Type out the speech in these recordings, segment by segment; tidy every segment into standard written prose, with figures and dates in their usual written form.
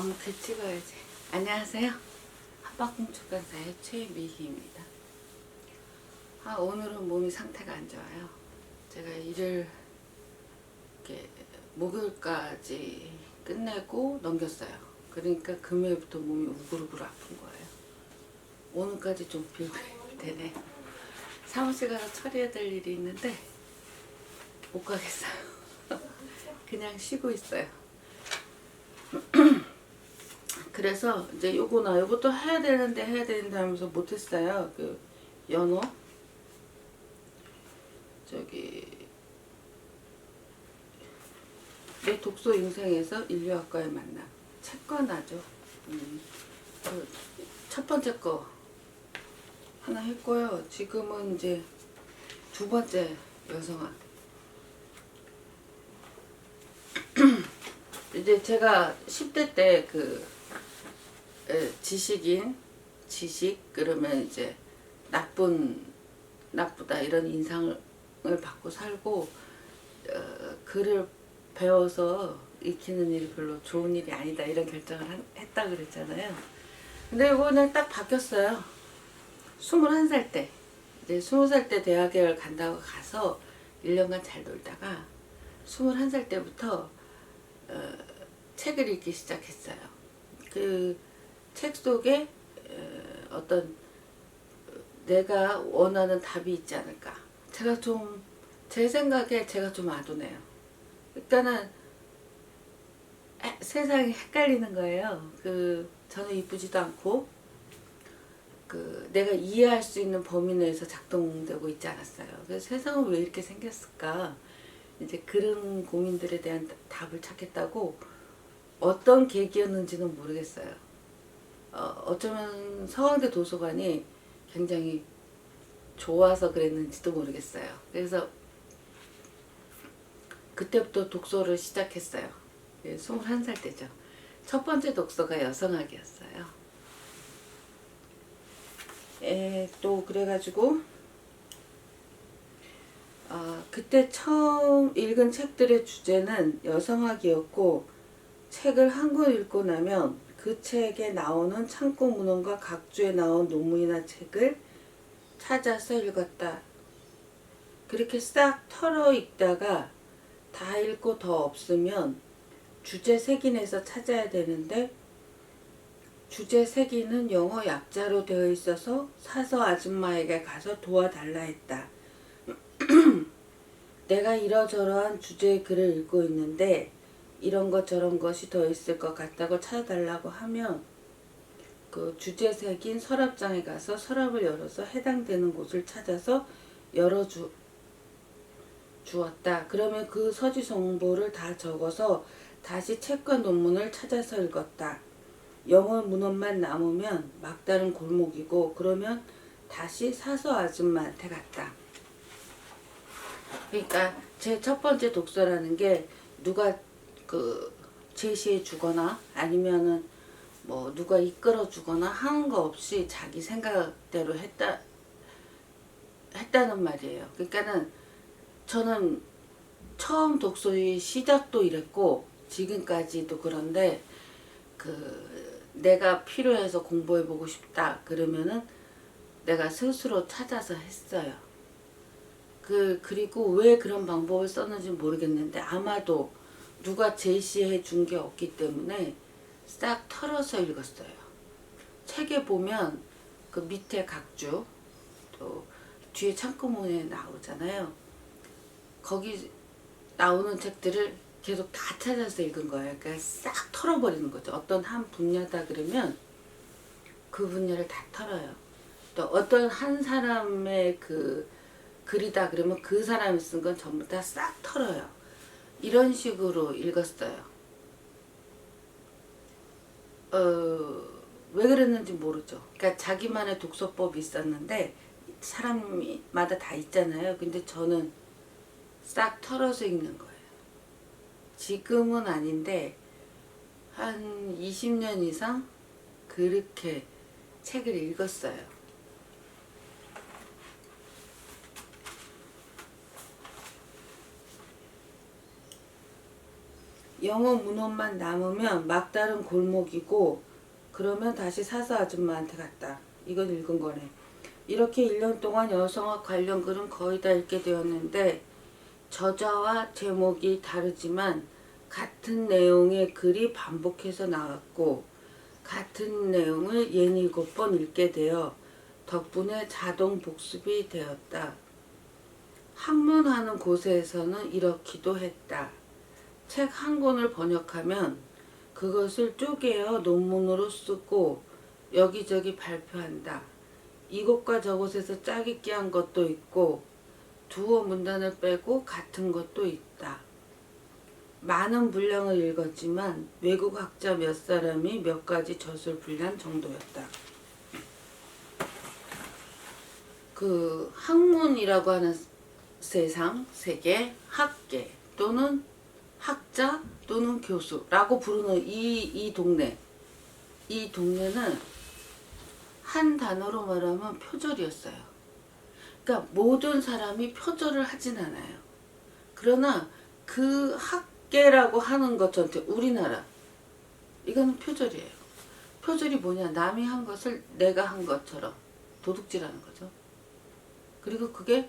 아무튼 찍어야지. 안녕하세요. 한박공축간사의 최미희입니다. 오늘은 몸이 상태가 안 좋아요. 제가 일을 이렇게 목요일까지 끝내고 넘겼어요. 그러니까 금요일부터 몸이 우글우글 아픈 거예요. 오늘까지 좀 빌빌대네. 사무실 가서 처리해야 될 일이 있는데 못 가겠어요. 그냥 쉬고 있어요. 그래서 이제 요것도 해야 되는데 하면서 못했어요. 그 연어 내 독서 인생에서 인류학과의 만남 책권하죠. 첫 번째 거 하나 했고요. 지금은 이제 두 번째 여성학. 이제 제가 10대 때 지식 그러면 이제 나쁘다 이런 인상을 받고 살고 글을 배워서 익히는 일이 별로 좋은 일이 아니다 이런 결정을 했다 그랬잖아요. 근데 이거는 딱 바뀌었어요. 21살 때 이제 20살 때 대학을 간다고 가서 1년간 잘 놀다가 21살 때부터 책을 읽기 시작했어요. 그 책 속에 어떤 내가 원하는 답이 있지 않을까. 제 생각에 제가 좀 아도네요. 일단은 세상이 헷갈리는 거예요. 저는 이쁘지도 않고 내가 이해할 수 있는 범위 내에서 작동되고 있지 않았어요. 그래서 세상은 왜 이렇게 생겼을까? 이제 그런 고민들에 대한 답을 찾겠다고 어떤 계기였는지는 모르겠어요. 어쩌면 서강대 도서관이 굉장히 좋아서 그랬는지도 모르겠어요. 그래서 그때부터 독서를 시작했어요. 21살 때죠. 첫 번째 독서가 여성학이었어요. 또 그래가지고 그때 처음 읽은 책들의 주제는 여성학이었고, 책을 한 권 읽고 나면 그 책에 나오는 창고 문헌과 각주에 나온 논문이나 책을 찾아서 읽었다. 그렇게 싹 털어 읽다가 다 읽고 더 없으면 주제 색인에서 찾아야 되는데, 주제 색인은 영어 약자로 되어 있어서 사서 아줌마에게 가서 도와달라 했다. 내가 이러저러한 주제의 글을 읽고 있는데 이런 것 저런 것이 더 있을 것 같다고 찾아달라고 하면 그 주제색인 서랍장에 가서 서랍을 열어서 해당되는 곳을 찾아서 주었다. 그러면 그 서지 정보를 다 적어서 다시 책과 논문을 찾아서 읽었다. 영어 문헌만 남으면 막다른 골목이고, 그러면 다시 사서 아줌마한테 갔다. 그러니까 제 첫 번째 독서라는 게 누가 제시해 주거나 아니면은 뭐 누가 이끌어 주거나 하는 거 없이 자기 생각대로 했다는 말이에요. 그러니까는 저는 처음 독서의 시작도 이랬고 지금까지도 그런데 내가 필요해서 공부해 보고 싶다 그러면은 내가 스스로 찾아서 했어요. 그리고 왜 그런 방법을 썼는지 모르겠는데 아마도 누가 제시해 준 게 없기 때문에 싹 털어서 읽었어요. 책에 보면 그 밑에 각주 또 뒤에 창구문에 나오잖아요. 거기 나오는 책들을 계속 다 찾아서 읽은 거예요. 그러니까 싹 털어버리는 거죠. 어떤 한 분야다 그러면 그 분야를 다 털어요. 또 어떤 한 사람의 글이다 그러면 그 사람이 쓴 건 전부 다 싹 털어요. 이런 식으로 읽었어요. 왜 그랬는지 모르죠. 그러니까 자기만의 독서법이 있었는데 사람마다 다 있잖아요. 근데 저는 싹 털어서 읽는 거예요. 지금은 아닌데 한 20년 이상 그렇게 책을 읽었어요. 영어 문헌만 남으면 막다른 골목이고 그러면 다시 사서 아줌마한테 갔다. 이건 읽은 거네. 이렇게 1년 동안 여성학 관련 글은 거의 다 읽게 되었는데 저자와 제목이 다르지만 같은 내용의 글이 반복해서 나왔고 같은 내용을 67번 읽게 되어 덕분에 자동 복습이 되었다. 학문하는 곳에서는 이렇기도 했다. 책 한 권을 번역하면 그것을 쪼개어 논문으로 쓰고 여기저기 발표한다. 이곳과 저곳에서 짜깁기 한 것도 있고 두어 문단을 빼고 같은 것도 있다. 많은 분량을 읽었지만 외국 학자 몇 사람이 몇 가지 젖을 불난 정도였다. 그 학문이라고 하는 세상, 세계, 학계 또는 학자 또는 교수라고 부르는 이 동네. 이 동네는 한 단어로 말하면 표절이었어요. 그러니까 모든 사람이 표절을 하진 않아요. 그러나 그 학계라고 하는 것 전체 우리나라 이거는 표절이에요. 표절이 뭐냐? 남이 한 것을 내가 한 것처럼 도둑질하는 거죠. 그리고 그게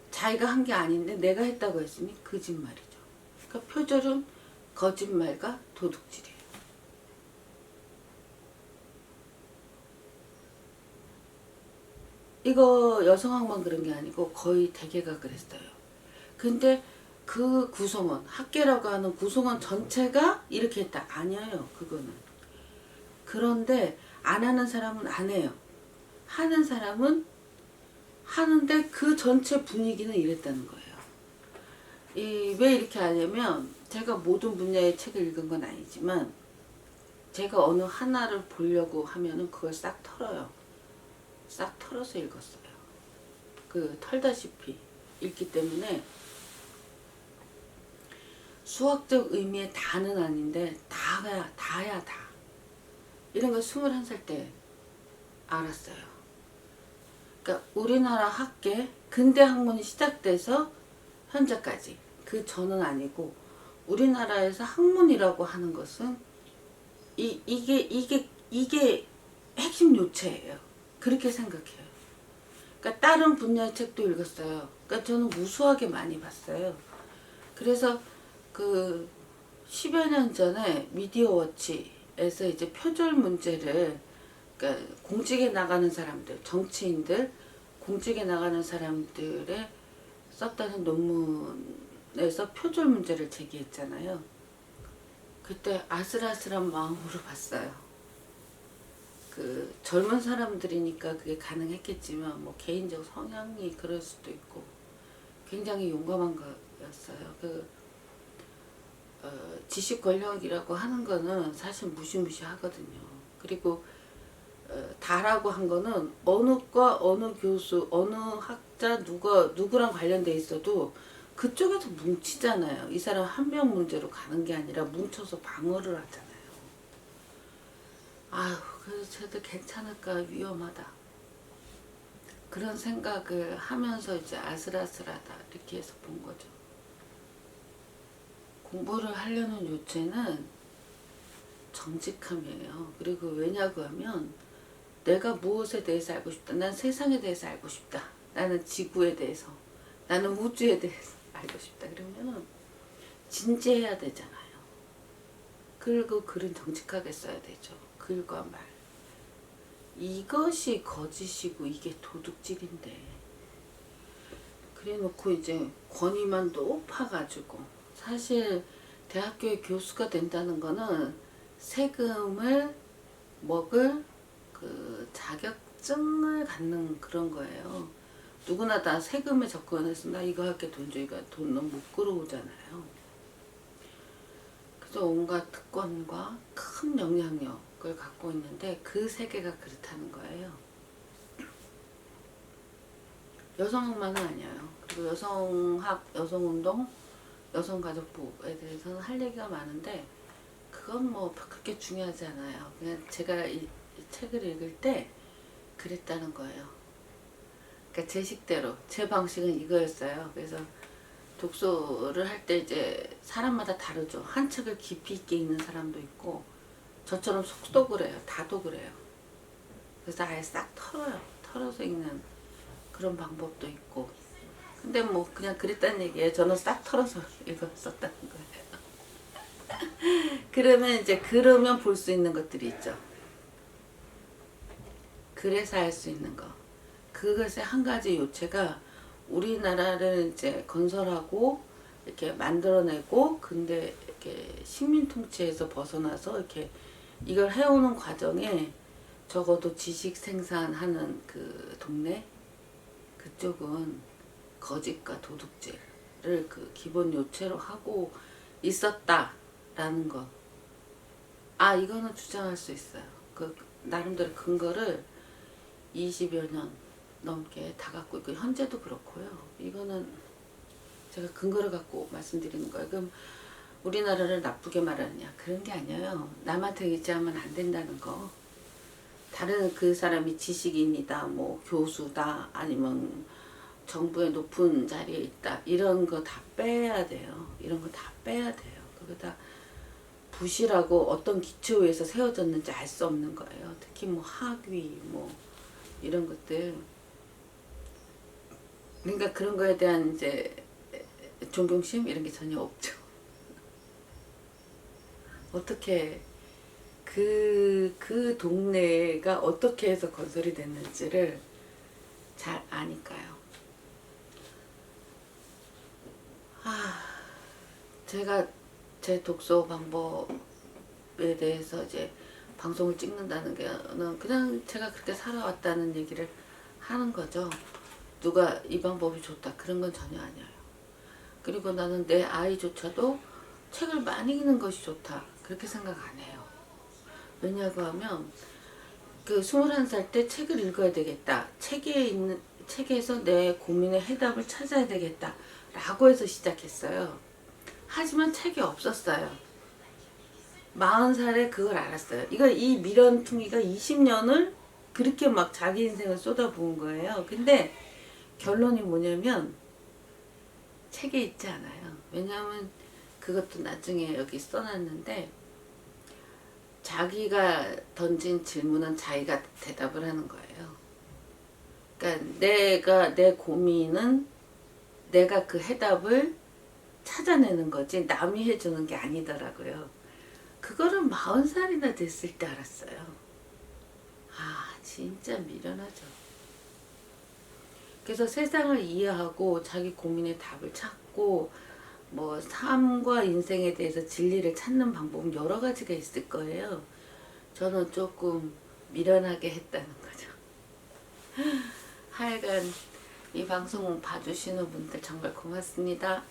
자기가 한 게 아닌데 내가 했다고 했으니 거짓말이죠. 그러니까 표절은 거짓말과 도둑질이에요. 이거 여성학만 그런 게 아니고 거의 대개가 그랬어요. 근데 그 구성원, 학계라고 하는 구성원 전체가 이렇게 했다. 아니에요. 그거는. 그런데 안 하는 사람은 안 해요. 하는 사람은 하는데 그 전체 분위기는 이랬다는 거예요. 왜 이렇게 하냐면 제가 모든 분야의 책을 읽은 건 아니지만 제가 어느 하나를 보려고 하면은 그걸 싹 털어요. 싹 털어서 읽었어요. 그 털다시피 읽기 때문에 수학적 의미의 다는 아닌데 다야 다. 이런 거 21살 때 알았어요. 그러니까 우리나라 학계 근대 학문이 시작돼서 현재까지 그 전은 아니고 우리나라에서 학문이라고 하는 것은 이게 핵심 요체예요. 그렇게 생각해요. 그러니까 다른 분야의 책도 읽었어요. 그러니까 저는 무수하게 많이 봤어요. 그래서 그 10여 년 전에 미디어워치에서 이제 표절 문제를 그러니까 공직에 나가는 사람들, 정치인들, 공직에 나가는 사람들의 썼다는 논문에서 표절 문제를 제기했잖아요. 그때 아슬아슬한 마음으로 봤어요. 그 젊은 사람들이니까 그게 가능했겠지만 뭐 개인적 성향이 그럴 수도 있고 굉장히 용감한 거였어요. 지식 권력이라고 하는 거는 사실 무시무시하거든요. 그리고 다라고 한 거는 어느 과 어느 교수 어느 학자 누구랑 관련돼 있어도 그쪽에서 뭉치잖아요. 이 사람 한 명 문제로 가는 게 아니라 뭉쳐서 방어를 하잖아요. 아휴, 그래서 쟤도 괜찮을까 위험하다 그런 생각을 하면서 이제 아슬아슬하다 이렇게 해서 본 거죠. 공부를 하려는 요체는 정직함이에요. 그리고 왜냐고 하면 내가 무엇에 대해서 알고 싶다. 난 세상에 대해서 알고 싶다. 나는 지구에 대해서. 나는 우주에 대해서 알고 싶다. 그러면 진지해야 되잖아요. 그리고 글은 정직하게 써야 되죠. 글과 말. 이것이 거짓이고 이게 도둑질인데. 그래 놓고 이제 권위만 높아가지고 사실 대학교의 교수가 된다는 거는 세금을 먹을 그 자격증을 갖는 그런 거예요. 누구나 다 세금에 접근해서 나 이거 할게 돈 줘. 이거 돈은 못 끌어오잖아요. 그래서 온갖 특권과 큰 영향력을 갖고 있는데 그 세계가 그렇다는 거예요. 여성학만은 아니에요. 그리고 여성학, 여성운동, 여성가족부에 대해서는 할 얘기가 많은데 그건 뭐 그렇게 중요하지 않아요. 그냥 제가 이 책을 읽을 때 그랬다는 거예요. 그러니까 제 식대로 제 방식은 이거였어요. 그래서 독서를 할 때 이제 사람마다 다르죠. 한 책을 깊이 있게 읽는 사람도 있고 저처럼 속독을 해요. 다독을 해요. 그래서 아예 싹 털어요. 털어서 읽는 그런 방법도 있고. 근데 뭐 그냥 그랬다는 얘기예요. 저는 싹 털어서 읽었었다는 거예요. 그러면 볼 수 있는 것들이 있죠. 그래서 할 수 있는 거. 그것의 한 가지 요체가 우리나라를 이제 건설하고 이렇게 만들어내고 근데 이렇게 식민 통치에서 벗어나서 이렇게 이걸 해오는 과정에 적어도 지식 생산하는 그 동네 그쪽은 거짓과 도둑질을 그 기본 요체로 하고 있었다라는 것. 아 이거는 주장할 수 있어요. 그 나름대로 근거를 20여 년 넘게 다 갖고 있고 현재도 그렇고요. 이거는 제가 근거를 갖고 말씀드리는 거예요. 그럼 우리나라를 나쁘게 말하느냐 그런 게 아니에요. 남한테 의지하면 안 된다는 거. 다른 그 사람이 지식인이다, 뭐 교수다, 아니면 정부의 높은 자리에 있다 이런 거 다 빼야 돼요. 이런 거 다 빼야 돼요. 그거 다 부실하고 어떤 기초에서 세워졌는지 알 수 없는 거예요. 특히 뭐 학위 뭐 이런 것들. 그러니까 그런 거에 대한 이제 존경심 이런 게 전혀 없죠. 어떻게 그 동네가 어떻게 해서 건설이 됐는지를 잘 아니까요. 제가 제 독서 방법에 대해서 이제 방송을 찍는다는 게는 그냥 제가 그렇게 살아왔다는 얘기를 하는 거죠. 누가 이 방법이 좋다 그런 건 전혀 아니에요. 그리고 나는 내 아이조차도 책을 많이 읽는 것이 좋다 그렇게 생각 안 해요. 왜냐고 하면 그 21살 때 책을 읽어야 되겠다. 책에서 내 고민의 해답을 찾아야 되겠다 라고 해서 시작했어요. 하지만 책이 없었어요. 40살에 그걸 알았어요. 이 미련퉁이가 20년을 그렇게 막 자기 인생을 쏟아부은 거예요. 근데 결론이 뭐냐면 책에 있지 않아요. 왜냐하면 그것도 나중에 여기 써놨는데 자기가 던진 질문은 자기가 대답을 하는 거예요. 그러니까 내 고민은 내가 그 해답을 찾아내는 거지 남이 해주는 게 아니더라고요. 그거를 40살이나 됐을 때 알았어요. 아 진짜 미련하죠. 그래서 세상을 이해하고 자기 고민의 답을 찾고 뭐 삶과 인생에 대해서 진리를 찾는 방법은 여러 가지가 있을 거예요. 저는 조금 미련하게 했다는 거죠. 하여간 이 방송 봐주시는 분들 정말 고맙습니다.